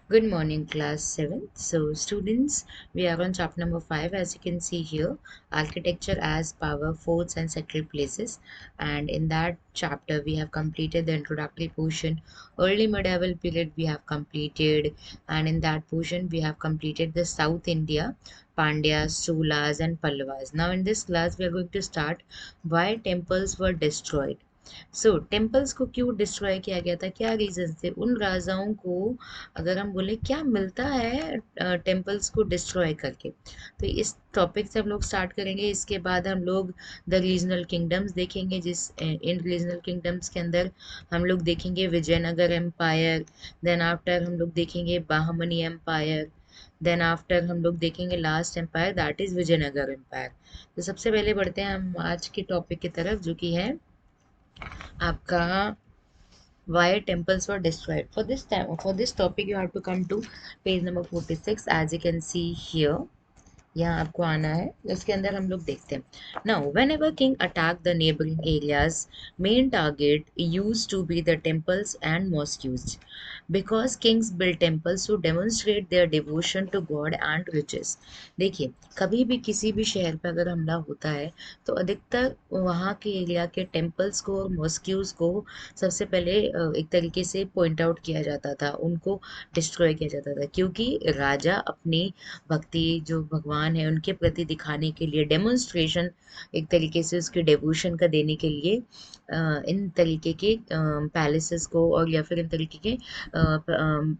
Good morning, class 7th. So, students, we are on chapter number 5. As you can see here, architecture as power, forts, and settled places. And in that chapter, we have completed the introductory portion. Early medieval period, we have completed, and in that portion, we have completed the South India, Pandyas, Cholas, and Pallavas. Now, in this class, we are going to start why temples were destroyed. So temples को क्यों destroy किया गया था, क्या reason थे उन राजाओं को, अगर हम बोले क्या मिलता है टेम्पल्स को डिस्ट्रॉय करके, तो इस टॉपिक से हम लोग स्टार्ट करेंगे। इसके बाद हम लोग द रीजनल किंगडम्स देखेंगे, इन रीजनल किंगडम्स के अंदर हम लोग देखेंगे विजयनगर एम्पायर, देन आफ्टर हम लोग देखेंगे बाहमनी एम्पायर, देन आफ्टर हम लोग देखेंगे last empire that is Vijayanagara empire. तो सबसे पहले बढ़ते हैं हम आज के टॉपिक की तरफ, जो कि है आपका why temples were destroyed. For this topic you have to come to page number 46 as you can see here. यहाँ आपको आना है, इसके अंदर हम लोग देखते हैं। Now whenever king attack the neighbouring areas, main target used to be the temples and mosques because kings build temples to demonstrate their devotion to god and riches. देखिए, कभी भी किसी भी शहर पर अगर हमला होता है तो अधिकतर वहाँ के एरिया के टेम्पल्स को और मॉस्क्यूज को सबसे पहले एक तरीके से पॉइंट आउट किया जाता था, उनको डिस्ट्रॉय किया जाता था, क्योंकि राजा अपनी भक्ति जो भगवान है उनके प्रति दिखाने के लिए, डेमोन्स्ट्रेशन एक तरीके से उसके डिवोशन का देने के लिए इन तरीके के पैलेसेस को और या फिर इन तरीके के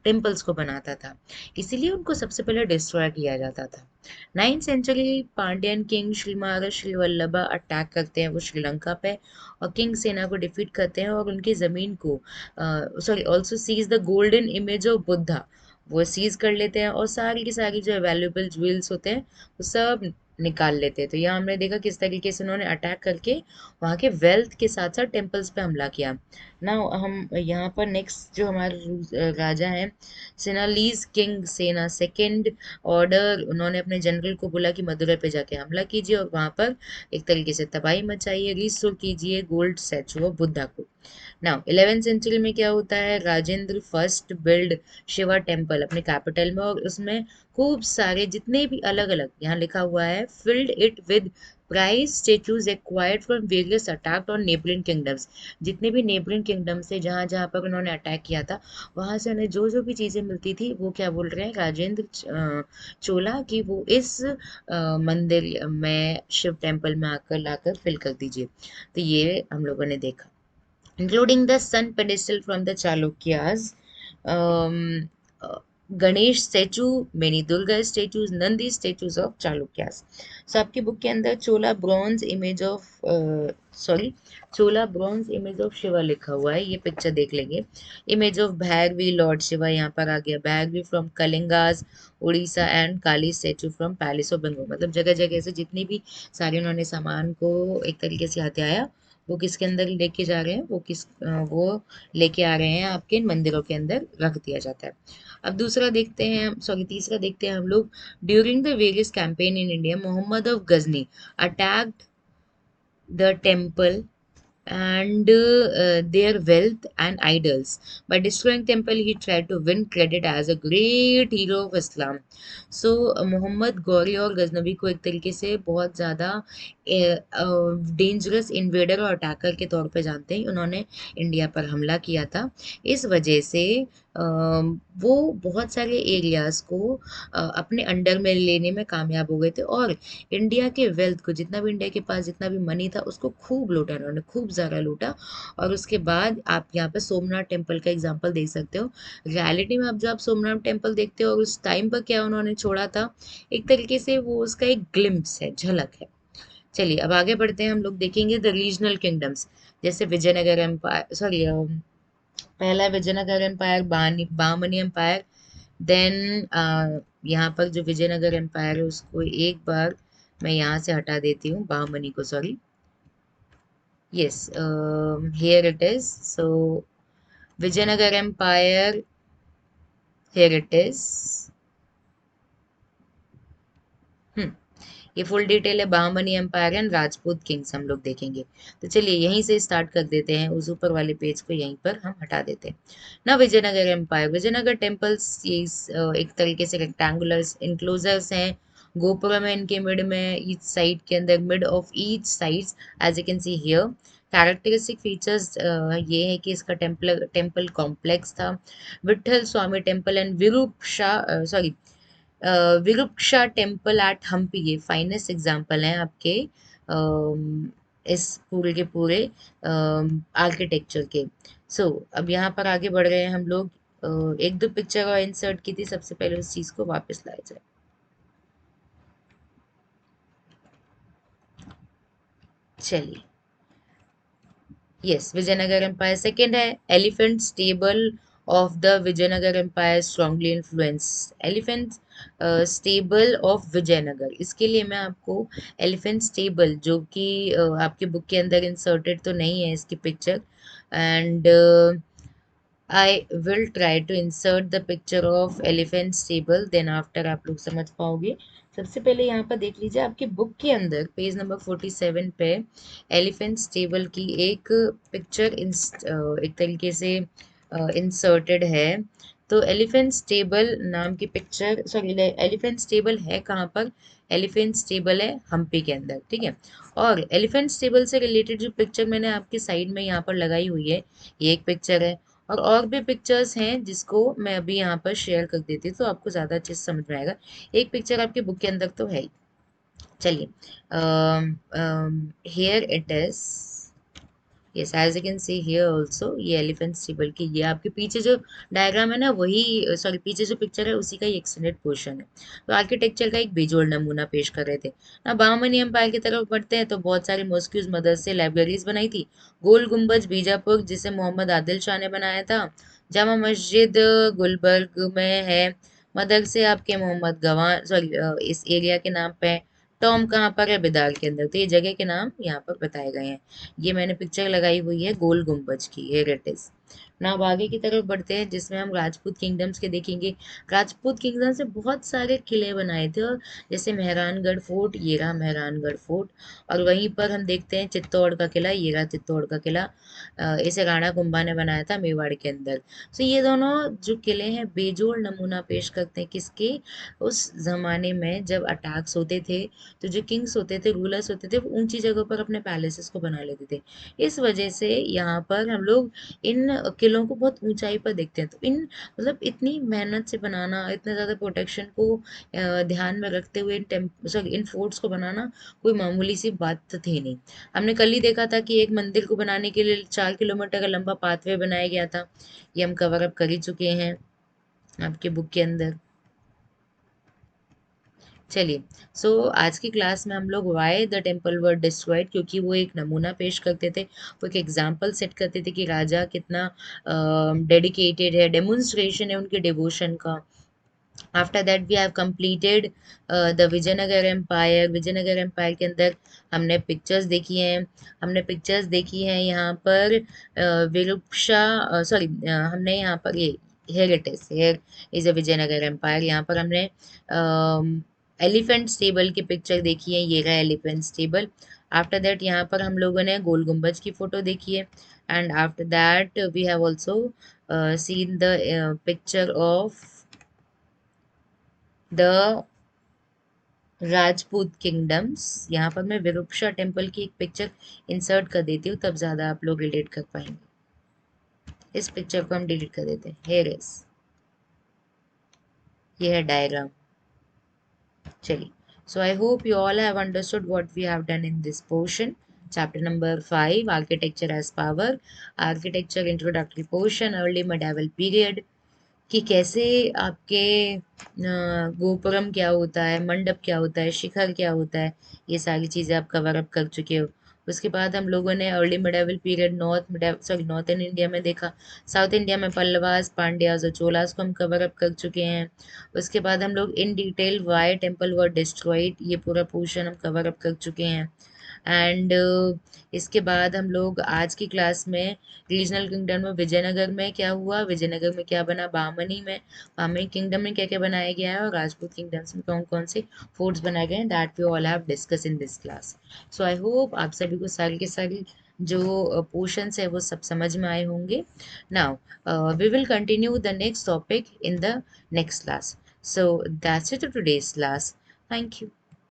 टेम्पल्स को बनाता था, इसीलिए उनको सबसे पहले डिस्ट्रॉय किया जाता था। 9th century Pandyan king Srimara Sri Vallabha attack करते हैं वो श्रीलंका पे, और किंग सेना को डिफीट करते हैं और उनकी ज़मीन को sorry also seize the golden image of Buddha, वो सीज कर लेते हैं और सारी की सारी जो वैल्यूएबल ज्वेल्स होते हैं वो सब निकाल लेते हैं। तो यहाँ हमने देखा किस तरीके से उन्होंने अटैक करके वहाँ के वेल्थ के साथ साथ टेम्पल्स पे हमला किया ना। हम यहाँ पर नेक्स्ट जो हमारे राजा हैं, सेनालीज किंग सेना सेकेंड ऑर्डर, उन्होंने अपने जनरल को बोला कि मदुरै पे जाके हमला कीजिए और वहाँ पर एक तरीके से तबाही मचाइए, रिस्टोर कीजिए गोल्ड स्टैचू ऑफ बुद्धा को। नाउ 11th सेंचुरी में क्या होता है, Rajendra first build Shiva temple अपने कैपिटल में, और उसमें खूब सारे जितने भी अलग अलग यहाँ लिखा हुआ है filled it with prize statues acquired from various attack on neighbouring kingdoms, जितने भी नेबरिंग किंगडम से जहाँ जहाँ पर उन्होंने अटैक किया था वहाँ से उन्हें जो जो भी चीज़ें मिलती थी वो क्या बोल रहे हैं राजेंद्र चोला की वो इस मंदिर में शिव टेम्पल में आकर लाकर फिल कर दीजिए। तो ये हम लोगों ने देखा, including the sun pedestal from the Chalukyas, um, uh, Ganesh statue, many Durga statues, Nandi statues of Chalukyas. So आपकी बुक के अंदर Chola bronze image of Shiva लिखा हुआ है, ये पिक्चर देख लेंगे। Image of Bhairavi lord Shiva यहाँ पर आ गया, Bhairavi from Kalingas Orissa and Kali statue from palace of Bengal, मतलब जगह जगह से जितनी भी सारे उन्होंने सामान को एक तरीके से हथियाया वो किसके अंदर लेके जा रहे हैं, वो लेके आ रहे हैं आपके इन मंदिरों के अंदर रख दिया जाता है। अब दूसरा देखते हैं, सॉरी तीसरा देखते हैं हम लोग, during the various campaign in India Mohammad of Ghazni attacked the temple and their wealth and idols. By destroying temple, he tried to win credit as a great hero of Islam. So Mohammad Ghori और गजनबी को एक तरीके से बहुत ज़्यादा डेंजरस इन्वेडर और attacker के तौर पे जानते हैं, उन्होंने इंडिया पर हमला किया था। इस वजह से वो बहुत सारे एरियाज़ को अपने अंडर में लेने में कामयाब हो गए थे, और इंडिया के वेल्थ को, जितना भी इंडिया के पास जितना भी मनी था उसको खूब लूटा उन्होंने, खूब ज़्यादा लूटा। और उसके बाद आप यहाँ पे सोमनाथ टेम्पल का एग्जांपल देख सकते हो। रियलिटी में अब जब आप सोमनाथ टेम्पल देखते हो और उस टाइम पर क्या उन्होंने छोड़ा था, एक तरीके से वो उसका एक ग्लिम्स है, झलक है। चलिए अब आगे बढ़ते हैं, हम लोग देखेंगे द रीजनल किंगडम्स, जैसे विजयनगर एम्पायर, सॉरी पहला Vijayanagar empire, Bamni empire, then यहाँ पर जो विजयनगर एम्पायर है उसको एक बार मैं यहाँ से हटा देती हूँ, बामनी को, sorry, yes, here it is. So Vijayanagara empire, here it is. ये फुल डिटेल है Bahmani empire and Rajput kings हम लोग देखेंगे। तो चलिए यहीं से स्टार्ट कर देते हैं, उस ऊपर वाले पेज को यहीं पर हम हटा देते हैं ना। विजयनगर एम्पायर, विजयनगर टेम्पल्स ये एक तरीके से रेक्टेंगुलर इंक्लोजर्स हैं, गोपुरम है इनके मिड में, ईच साइड के अंदर, mid of each side as you can see here. Characteristic features ये है कि इसका टेम्पल टेम्पल कॉम्प्लेक्स था। Vitthal Swami temple and Virupasha sorry Virupaksha temple at Hampi, ये फाइनेस्ट एग्जाम्पल हैं आपके इस पूरे के पूरे आर्किटेक्चर के। अब यहाँ पर आगे बढ़ रहे हैं हम लोग। एक दो पिक्चर और इंसर्ट की थी, सबसे पहले उस चीज को वापस लाया जाए। चलिए, यस, विजयनगर एम्पायर सेकेंड है। Elephant stable of the Vijayanagara empire strongly influence, elephant stable of Vijayanagara, इसके लिए मैं आपको एलिफेंट स्टेबल, जो कि आपके बुक के अंदर इंसर्टेड तो नहीं है इसकी picture, and I will try to insert the picture of elephant stable, then after आप लोग समझ पाओगे। सबसे पहले यहाँ पर देख लीजिए, आपके बुक के अंदर पेज नंबर 47 पे एलिफेंट स्टेबल की एक पिक्चर एक तरीके से इंसर्टेड है। तो एलिफेंट स्टेबल नाम की पिक्चर, सॉरी, एलिफेंट स्टेबल है कहाँ पर? एलिफेंट स्टेबल है हम्पी के अंदर, ठीक है। और एलिफेंट स्टेबल से रिलेटेड जो पिक्चर मैंने आपके साइड में यहाँ पर लगाई हुई है, ये एक पिक्चर है, और भी पिक्चर्स हैं जिसको मैं अभी यहाँ पर शेयर कर देती हूँ तो आपको ज़्यादा अच्छे से समझ में आएगा। एक पिक्चर आपके बुक के अंदर तो है ही। चलिए, here it is, yes, as you can see here also, ये एलिफेंट स्टेबल की, ये आपके पीछे जो डायग्राम है ना, वही, सॉरी, पीछे जो पिक्चर है उसी का ही एक्सटेंडेड पोर्शन है। तो आर्किटेक्चर का एक बेजोड़ नमूना पेश कर रहे थे ना। बहामनी एम्पायर की तरफ बढ़ते हैं तो बहुत सारी मॉस्क्यूज मदरसे लाइब्रेरीज बनाई थी। गोल गुम्बज बीजापुर, जिसे मोहम्मद आदिल शाह ने बनाया था। जामा मस्जिद गुलबर्ग में है। मदरसे आपके मोहम्मद गवान, सॉरी, इस एरिया के नाम पे है। टॉम कहाँ पर है? बिदार के अंदर। तो ये जगह के नाम यहाँ पर बताए गए हैं। ये मैंने पिक्चर लगाई हुई है गोल गुम्बज की, हियर इट इज ना। अब आगे की तरफ बढ़ते हैं जिसमें हम राजपूत किंगडम्स के देखेंगे। राजपूत किंगडम से बहुत सारे किले बनाए थे, और जैसे मेहरानगढ़ फोर्ट, ये रहा मेहरानगढ़ फोर्ट, और वहीं पर हम देखते हैं चित्तौड़ का किला, ये रहा चित्तौड़ का किला। इसे राणा कुंभा ने बनाया था मेवाड़ के अंदर। ये दोनों जो किले हैं बेजोड़ नमूना पेश करते हैं किसके? उस जमाने में जब अटैक्स होते थे तो जो किंग्स होते थे, रूलर्स होते थे, वो ऊंची जगहों पर अपने पैलेसेस को बना लेते थे। इस वजह से यहाँ पर हम लोग इन किलों को बहुत ऊंचाई पर देखते हैं। तो इन मतलब इतनी मेहनत से बनाना, इतने ज़्यादा प्रोटेक्शन को ध्यान में रखते हुए सॉरी, इन फोर्ट्स को बनाना कोई मामूली सी बात तो थी नहीं। हमने कल ही देखा था कि एक मंदिर को बनाने के लिए 4 किलोमीटर का लंबा पाथवे बनाया गया था। ये हम कवर अप कर ही चुके हैं आपके बुक के अंदर। चलिए, आज की क्लास में हम लोग why the temple were destroyed, क्योंकि वो एक नमूना पेश करते थे, वो एक एग्जाम्पल सेट करते थे कि राजा कितना डेडिकेटेड है, डेमोन्स्ट्रेशन है उनके डिवोशन का। After that we have completed the Vijayanagara empire. Vijayanagara empire के अंदर हमने पिक्चर्स देखी हैं, यहाँ पर विरूपक्षा, सॉरी, हमने यहाँ पर ये, here it is, here is a Vijayanagara empire. यहाँ पर हमने एलिफेंट स्टेबल की पिक्चर देखी है, ये रहा एलिफेंट स्टेबल। आफ्टर दैट यहाँ पर हम लोगों ने गोल गुम्बज की फोटो देखी है, and after that we have also seen the picture of the Rajput kingdoms. यहाँ पर मैं विरूपक्षा टेम्पल की एक पिक्चर इंसर्ट कर देती हूँ, तब ज़्यादा आप लोग रिलेट कर पाएंगे। इस पिक्चर को हम डिलीट कर देते हैं, हेयर इज, ये है डायग्राम। चलिए, I hope you all have understood what we have done in this portion. Chapter number 5, Architecture as Power, Architecture Introductory Portion, Early Medieval Period, कि कैसे आपके गोपुरम क्या होता है, मंडप क्या होता है, शिखर क्या होता है, ये सारी चीज़ें आप कवर अप कर चुके हो। उसके बाद हम लोगों ने early medieval period northern India में देखा। साउथ इंडिया में पल्लवास, पांड्यास और चोलास को हम कवर अप कर चुके हैं। उसके बाद हम लोग in detail why temple were destroyed, ये पूरा पोर्शन हम कवर अप कर चुके हैं। एंड इसके बाद हम लोग आज की क्लास में रीजनल किंगडम में विजयनगर में क्या हुआ, विजयनगर में क्या बना, बामनी में, बामनी किंगडम में क्या क्या बनाया गया है, और राजपूत किंगडम्स में कौन कौन से फोर्ट्स बनाए गए हैं, that we all have discuss in this class. So I hope आप सभी को सारी के सारी जो पोर्शंस है वो सब समझ में आए होंगे। Now we will continue the next topic in the next class. So that's it for today's class. Thank you.